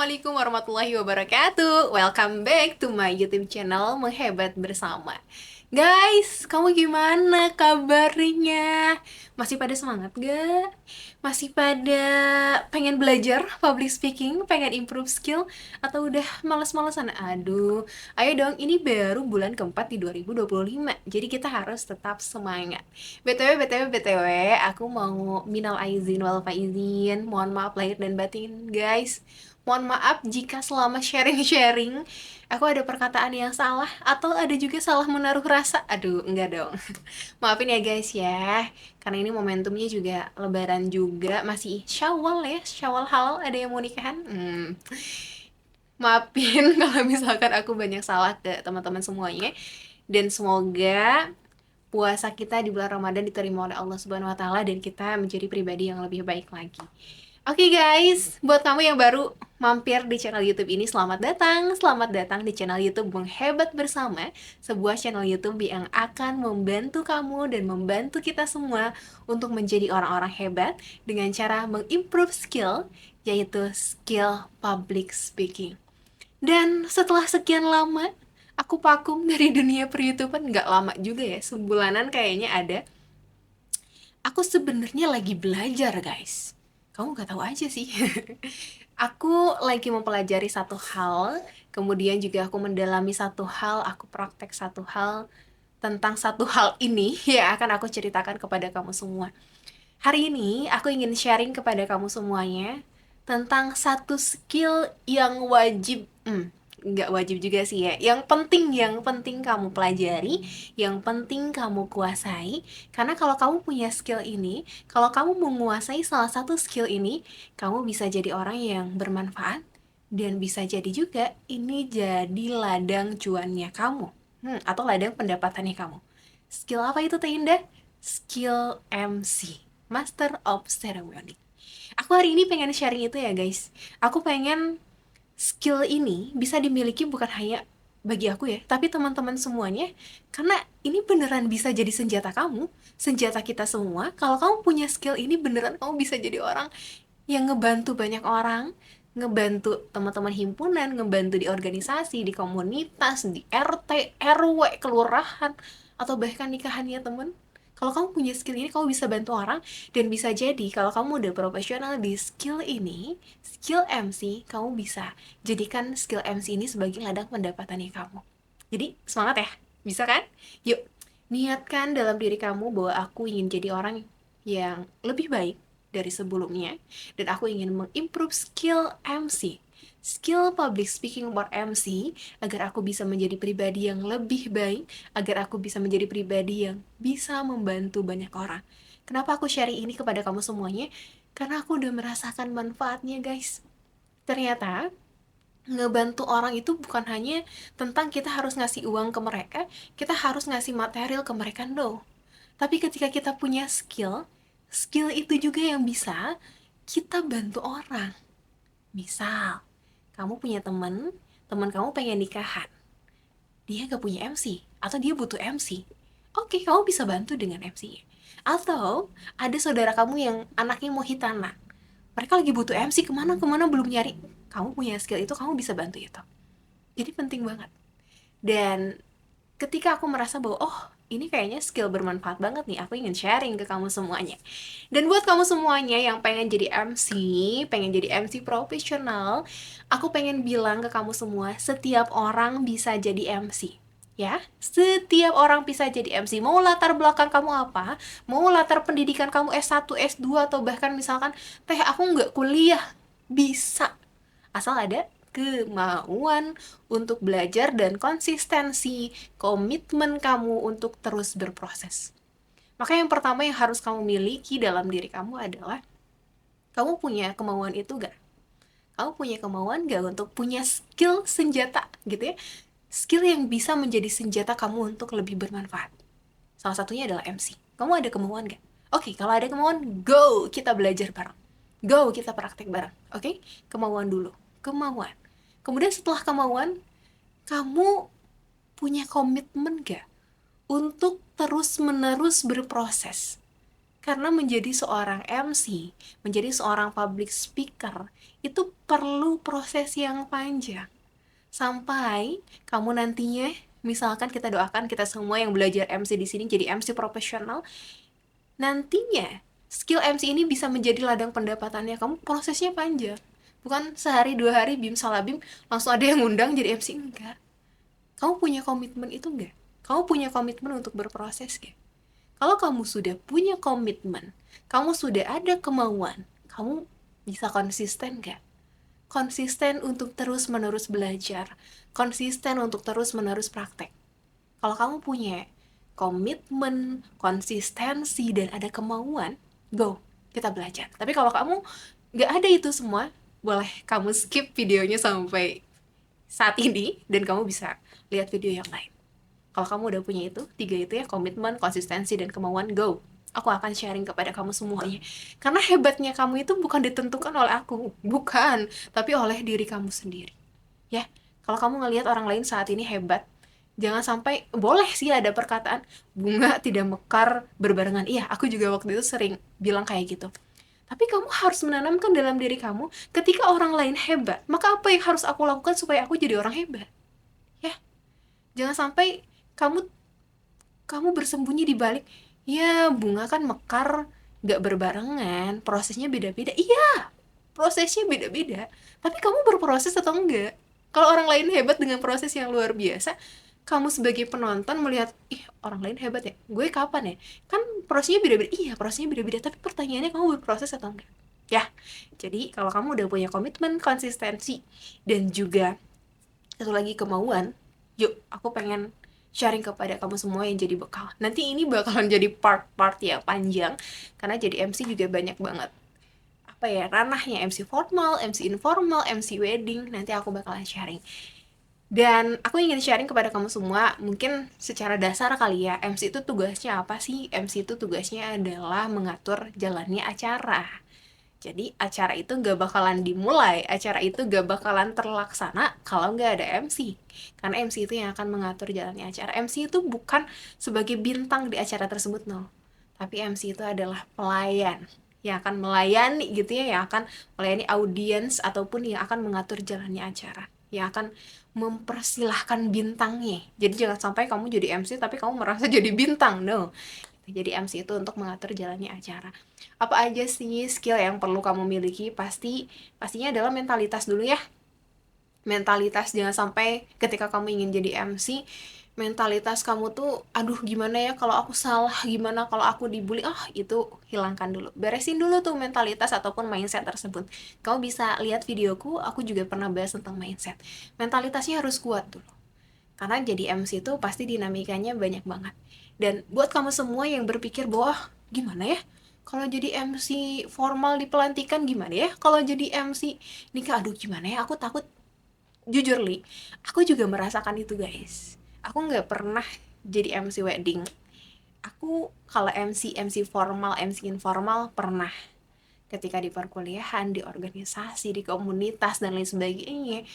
Assalamualaikum warahmatullahi wabarakatuh. Welcome back to my YouTube channel Menghebat Bersama. Guys, kamu gimana kabarnya? Masih pada semangat gak? Masih pada pengen belajar public speaking, pengen improve skill, atau udah males-malesan? Aduh, ayo dong, ini baru bulan keempat di 2025, jadi kita harus tetap semangat. BTW, aku mau minal aizin wal faizin, mohon maaf lahir dan batin guys. Mohon maaf jika selama sharing-sharing aku ada perkataan yang salah atau ada juga salah menaruh rasa. Aduh, enggak dong. Maafin ya guys ya. Karena ini momentumnya juga lebaran juga, masih Syawal ya, Syawal halal, ada yang mau nikahan. Maafin kalau misalkan aku banyak salah ke teman-teman semuanya. Dan semoga puasa kita di bulan Ramadan diterima oleh Allah Subhanahu wa taala dan kita menjadi pribadi yang lebih baik lagi. Oke guys, buat kamu yang baru mampir di channel YouTube ini, selamat datang. Selamat datang di channel YouTube Menghebat Bersama, sebuah channel YouTube yang akan membantu kamu dan membantu kita semua untuk menjadi orang-orang hebat dengan cara mengimprove skill, yaitu skill public speaking. Dan setelah sekian lama aku vakum dari dunia per-YouTubean, nggak lama juga ya, sebulanan kayaknya ada. Aku sebenarnya lagi belajar guys. Kamu nggak tahu aja sih. Aku lagi mempelajari satu hal, kemudian juga aku mendalami satu hal, aku praktek satu hal tentang satu hal ini yang akan aku ceritakan kepada kamu semua. Hari ini aku ingin sharing kepada kamu semuanya tentang satu skill yang wajib, nggak wajib juga sih ya, yang penting kamu pelajari, yang penting kamu kuasai. Karena kalau kamu punya skill ini, kalau kamu menguasai salah satu skill ini, kamu bisa jadi orang yang bermanfaat dan bisa jadi juga ini jadi ladang cuannya kamu, atau ladang pendapatannya kamu. Skill apa itu Teh Indah? Skill MC, Master of Ceremony. Aku hari ini pengen sharing itu ya guys. Aku pengen skill ini bisa dimiliki bukan hanya bagi aku ya, tapi teman-teman semuanya. Karena ini beneran bisa jadi senjata kamu, senjata kita semua. Kalau kamu punya skill ini, beneran kamu bisa jadi orang yang ngebantu banyak orang, ngebantu teman-teman himpunan, ngebantu di organisasi, di komunitas, di RT, RW, kelurahan, atau bahkan nikahannya temen. Kalau kamu punya skill ini, kamu bisa bantu orang, dan bisa jadi kalau kamu udah profesional di skill ini, skill MC, kamu bisa jadikan skill MC ini sebagai ladang pendapatannya kamu. Jadi, semangat ya! Bisa kan? Yuk, niatkan dalam diri kamu bahwa aku ingin jadi orang yang lebih baik dari sebelumnya, dan aku ingin mengimprove skill MC, skill public speaking for MC, agar aku bisa menjadi pribadi yang lebih baik, agar aku bisa menjadi pribadi yang bisa membantu banyak orang. Kenapa aku share ini kepada kamu semuanya? Karena aku udah merasakan manfaatnya guys. Ternyata ngebantu orang itu bukan hanya tentang kita harus ngasih uang ke mereka, kita harus ngasih material ke mereka, no. Tapi ketika kita punya skill, skill itu juga yang bisa kita bantu orang. Misal, kamu punya teman, teman kamu pengen nikahan, dia gak punya MC, atau dia butuh MC. Oke, kamu bisa bantu dengan MC-nya. Atau, ada saudara kamu yang anaknya mau hitanan, mereka lagi butuh MC, kemana-kemana belum nyari. Kamu punya skill itu, kamu bisa bantu itu. Jadi penting banget. Dan ketika aku merasa bahwa oh ini kayaknya skill bermanfaat banget nih, aku ingin sharing ke kamu semuanya. Dan buat kamu semuanya yang pengen jadi MC, pengen jadi MC profesional, aku pengen bilang ke kamu semua, setiap orang bisa jadi MC. Ya, setiap orang bisa jadi MC. Mau latar belakang kamu apa, mau latar pendidikan kamu S1, S2, atau bahkan misalkan, teh aku nggak kuliah, bisa. Asal ada kemauan untuk belajar dan konsistensi, komitmen kamu untuk terus berproses. Maka yang pertama yang harus kamu miliki dalam diri kamu adalah, kamu punya kemauan itu gak? Kamu punya kemauan gak untuk punya skill senjata gitu ya? Skill yang bisa menjadi senjata kamu untuk lebih bermanfaat. Salah satunya adalah MC. Kamu ada kemauan gak? Oke, kalau ada kemauan, go! Kita belajar bareng. Go! Kita praktek bareng. Oke? Kemauan dulu. Kemauan. Kemudian setelah kemauan, kamu punya komitmen gak untuk terus-menerus berproses? Karena menjadi seorang MC, menjadi seorang public speaker, itu perlu proses yang panjang. Sampai kamu nantinya, misalkan kita doakan kita semua yang belajar MC di sini jadi MC profesional, nantinya skill MC ini bisa menjadi ladang pendapatannya kamu, prosesnya panjang. Bukan sehari 2 hari bim salah bim langsung ada yang ngundang jadi MC, enggak. Kamu punya komitmen itu enggak? Kamu punya komitmen untuk berproses enggak? Kalau kamu sudah punya komitmen, kamu sudah ada kemauan, kamu bisa konsisten enggak? Konsisten untuk terus-menerus belajar, konsisten untuk terus-menerus praktek. Kalau kamu punya komitmen, konsistensi, dan ada kemauan, go, kita belajar. Tapi kalau kamu nggak ada itu semua, boleh kamu skip videonya sampai saat ini, dan kamu bisa lihat video yang lain. Kalau kamu udah punya itu, 3 itu ya, komitmen, konsistensi, dan kemauan, go. Aku akan sharing kepada kamu semuanya. Karena hebatnya kamu itu bukan ditentukan oleh aku, bukan, tapi oleh diri kamu sendiri. Ya, kalau kamu ngelihat orang lain saat ini hebat, jangan sampai, boleh sih ada perkataan, bunga tidak mekar berbarengan. Iya, aku juga waktu itu sering bilang kayak gitu. Tapi kamu harus menanamkan dalam diri kamu, ketika orang lain hebat, maka apa yang harus aku lakukan supaya aku jadi orang hebat? Ya, jangan sampai kamu kamu bersembunyi di balik, ya bunga kan mekar gak berbarengan, prosesnya beda-beda. Iya, prosesnya beda-beda. Tapi kamu berproses atau enggak? Kalau orang lain hebat dengan proses yang luar biasa, kamu sebagai penonton melihat, ih orang lain hebat ya, gue kapan ya? Kan prosesnya beda-beda. Iya, prosesnya beda-beda. Tapi pertanyaannya, kamu berproses atau enggak? Ya, jadi kalau kamu udah punya komitmen, konsistensi, dan juga satu lagi kemauan, yuk aku pengen sharing kepada kamu semua yang jadi bekal. Nanti ini bakalan jadi part-part yang panjang, karena jadi MC juga banyak banget apa ya, ranahnya, MC formal, MC informal, MC wedding, nanti aku bakalan sharing. Dan aku ingin sharing kepada kamu semua, mungkin secara dasar kali ya, MC itu tugasnya apa sih? MC itu tugasnya adalah mengatur jalannya acara. Jadi acara itu gak bakalan dimulai, acara itu gak bakalan terlaksana kalau gak ada MC. Karena MC itu yang akan mengatur jalannya acara. MC itu bukan sebagai bintang di acara tersebut, no. Tapi MC itu adalah pelayan yang akan melayani gitu ya, yang akan melayani audiens ataupun yang akan mengatur jalannya acara, yang akan mempersilahkan bintangnya. Jadi jangan sampai kamu jadi MC tapi kamu merasa jadi bintang, no. Jadi MC itu untuk mengatur jalannya acara. Apa aja sih skill yang perlu kamu miliki? Pastinya adalah mentalitas dulu ya. Mentalitas, jangan sampai ketika kamu ingin jadi MC, mentalitas kamu tuh, aduh gimana ya kalau aku salah, gimana kalau aku dibully, itu hilangkan dulu. Beresin dulu tuh mentalitas ataupun mindset tersebut. Kamu bisa lihat videoku, aku juga pernah bahas tentang mindset. Mentalitasnya harus kuat dulu. Karena jadi MC itu pasti dinamikanya banyak banget. Dan buat kamu semua yang berpikir bahwa, gimana ya? Kalau jadi MC formal di pelantikan gimana ya? Kalau jadi MC nikah, aduh gimana ya? Aku takut. Jujur, Li, aku juga merasakan itu, guys. Aku nggak pernah jadi MC wedding. Aku kalau MC formal, MC informal pernah. Ketika di perkuliahan, di organisasi, di komunitas, dan lain sebagainya.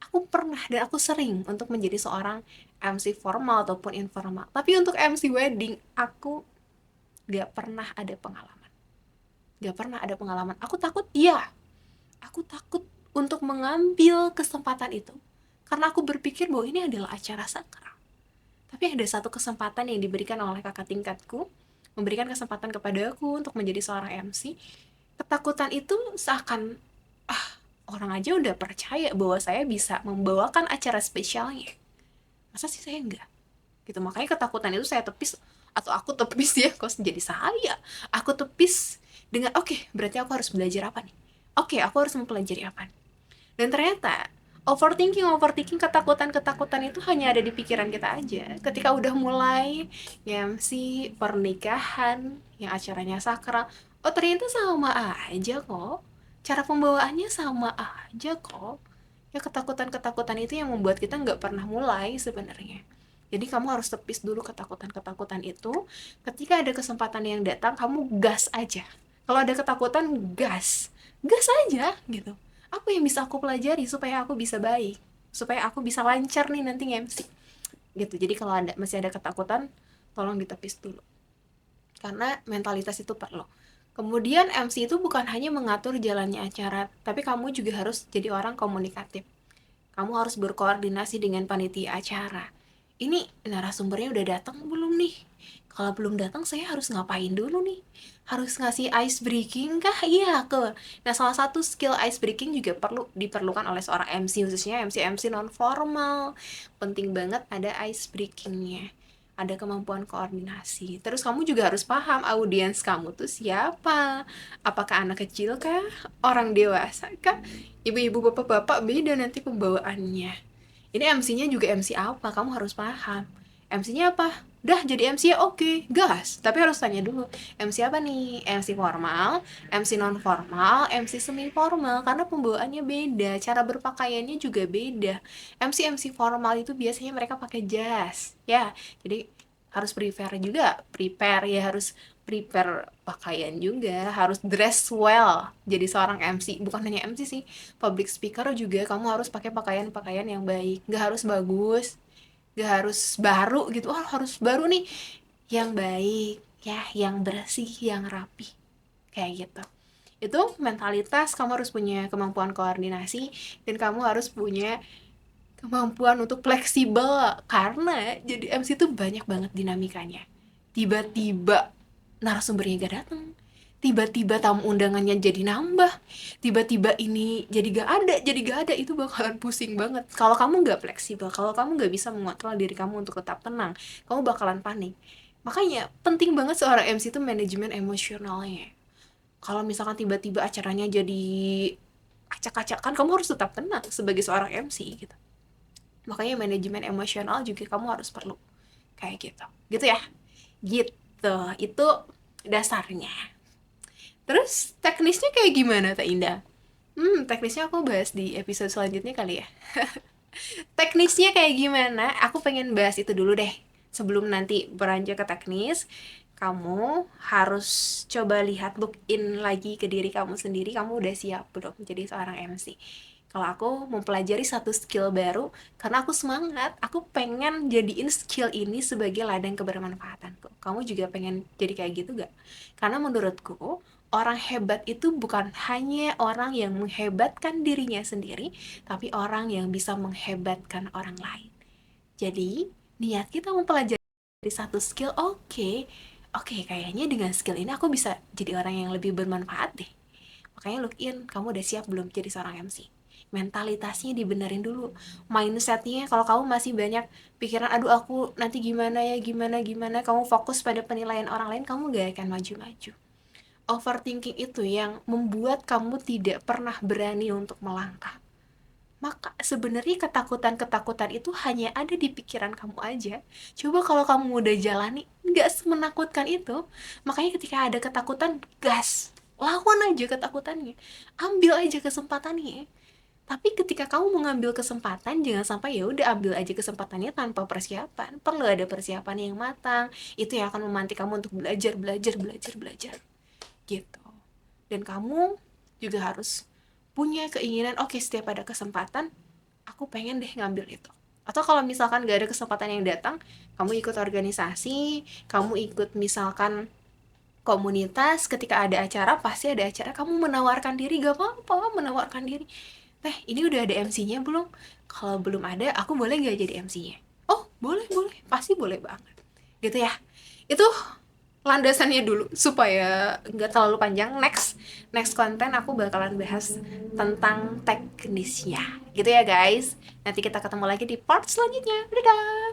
Aku pernah dan aku sering untuk menjadi seorang MC formal ataupun informal. Tapi untuk MC wedding, aku gak pernah ada pengalaman. Gak pernah ada pengalaman. Aku takut, iya. Aku takut untuk mengambil kesempatan itu. Karena aku berpikir bahwa ini adalah acara sakral. Tapi ada satu kesempatan yang diberikan oleh kakak tingkatku, memberikan kesempatan kepada aku untuk menjadi seorang MC. Ketakutan itu seakan, orang aja udah percaya bahwa saya bisa membawakan acara spesialnya. Masa sih saya enggak? Gitu, makanya ketakutan itu saya tepis, atau aku tepis ya, kok jadi saya. Aku tepis dengan, oke, berarti aku harus belajar apa nih? Oke, aku harus mempelajari apa? Dan ternyata, overthinking, ketakutan itu hanya ada di pikiran kita aja. Ketika udah mulai MC, pernikahan, yang acaranya sakral, ternyata sama aja kok. Cara pembawaannya sama aja kok. Ya ketakutan itu yang membuat kita nggak pernah mulai sebenarnya. Jadi kamu harus tepis dulu ketakutan itu. Ketika ada kesempatan yang datang, kamu gas aja. Kalau ada ketakutan, gas aja gitu. Apa yang bisa aku pelajari supaya aku bisa baik, supaya aku bisa lancar nih nanti MC gitu. Jadi kalau masih ada ketakutan, tolong ditepis dulu. karena mentalitas itu perlu. Kemudian MC itu bukan hanya mengatur jalannya acara, tapi kamu juga harus jadi orang komunikatif. Kamu harus berkoordinasi dengan panitia acara. Ini narasumbernya udah datang belum nih? Kalau belum datang saya harus ngapain dulu nih? Harus ngasih ice breaking kah? Iya ke. Nah, salah satu skill ice breaking juga perlu diperlukan oleh seorang MC, khususnya MC non formal. Penting banget ada ice breakingnya. Ada kemampuan koordinasi. Terus kamu juga harus paham audiens kamu tuh siapa. Apakah anak kecil kah? Orang dewasa kah? Ibu-ibu, bapak-bapak, beda nanti pembawaannya. Ini MC-nya juga MC apa? Kamu harus paham. MC-nya apa? Dah jadi MC ya oke, gas. Tapi harus tanya dulu, MC apa nih? MC formal, MC non formal, MC semi formal, karena pembawaannya beda, cara berpakaiannya juga beda. MC formal itu biasanya mereka pakai jas, ya. Jadi harus prepare ya, harus prepare pakaian juga, harus dress well. Jadi seorang MC, bukan hanya MC sih, public speaker juga kamu harus pakai pakaian-pakaian yang baik. Nggak harus bagus, nggak harus baru gitu. Oh, harus baru nih. Yang baik, ya, yang bersih, yang rapi. Kayak gitu. Itu mentalitas, kamu harus punya kemampuan koordinasi, dan kamu harus punya kemampuan untuk fleksibel. Karena jadi MC itu banyak banget dinamikanya. Tiba-tiba narasumbernya gak datang, tiba-tiba tamu undangannya jadi nambah, tiba-tiba ini jadi gak ada, itu bakalan pusing banget. Kalau kamu gak fleksibel, kalau kamu gak bisa mengontrol diri kamu untuk tetap tenang, kamu bakalan panik. Makanya penting banget seorang MC itu manajemen emosionalnya. Kalau misalkan tiba-tiba acaranya jadi acak-acakan, kamu harus tetap tenang sebagai seorang MC gitu. Makanya manajemen emosional juga kamu harus perlu kayak gitu ya, gitu. Itu dasarnya. Terus teknisnya kayak gimana, Teh Indah? Teknisnya aku bahas di episode selanjutnya kali ya. Teknisnya kayak gimana? Aku pengen bahas itu dulu deh. Sebelum nanti beranjak ke teknis, kamu harus coba lihat, look in lagi ke diri kamu sendiri. Kamu udah siap belum jadi seorang MC? Kalau aku mempelajari satu skill baru, karena aku semangat, aku pengen jadiin skill ini sebagai ladang kebermanfaatanku. Kamu juga pengen jadi kayak gitu gak? Karena menurutku, orang hebat itu bukan hanya orang yang menghebatkan dirinya sendiri, tapi orang yang bisa menghebatkan orang lain. Jadi, niat kita mempelajari satu skill, oke, kayaknya dengan skill ini aku bisa jadi orang yang lebih bermanfaat deh. Makanya look in, kamu udah siap belum jadi seorang MC? Mentalitasnya dibenerin dulu, mindsetnya. Kalau kamu masih banyak pikiran, aduh aku nanti gimana ya, gimana, kamu fokus pada penilaian orang lain, kamu gak akan maju-maju. Overthinking itu yang membuat kamu tidak pernah berani untuk melangkah. Maka sebenarnya ketakutan-ketakutan itu hanya ada di pikiran kamu aja. Coba kalau kamu udah jalani, nggak semenakutkan itu. Makanya ketika ada ketakutan, gas, lawan aja ketakutannya, ambil aja kesempatannya. Tapi ketika kamu mengambil kesempatan, jangan sampai ya udah ambil aja kesempatannya tanpa persiapan. Perlu ada persiapan yang matang. Itu yang akan memantik kamu untuk belajar gitu. Dan kamu juga harus punya keinginan, oke, setiap ada kesempatan aku pengen deh ngambil itu. Atau kalau misalkan gak ada kesempatan yang datang, kamu ikut organisasi, kamu ikut misalkan komunitas. Ketika ada acara, pasti ada acara, kamu menawarkan diri, gak apa-apa menawarkan diri. Ini udah ada MC-nya belum? Kalau belum ada, aku boleh gak jadi MC-nya? Oh, boleh, pasti boleh banget gitu ya. Itu landasannya dulu supaya nggak terlalu panjang. Next konten aku bakalan bahas tentang teknisnya gitu ya guys. Nanti kita ketemu lagi di part selanjutnya. Dadah.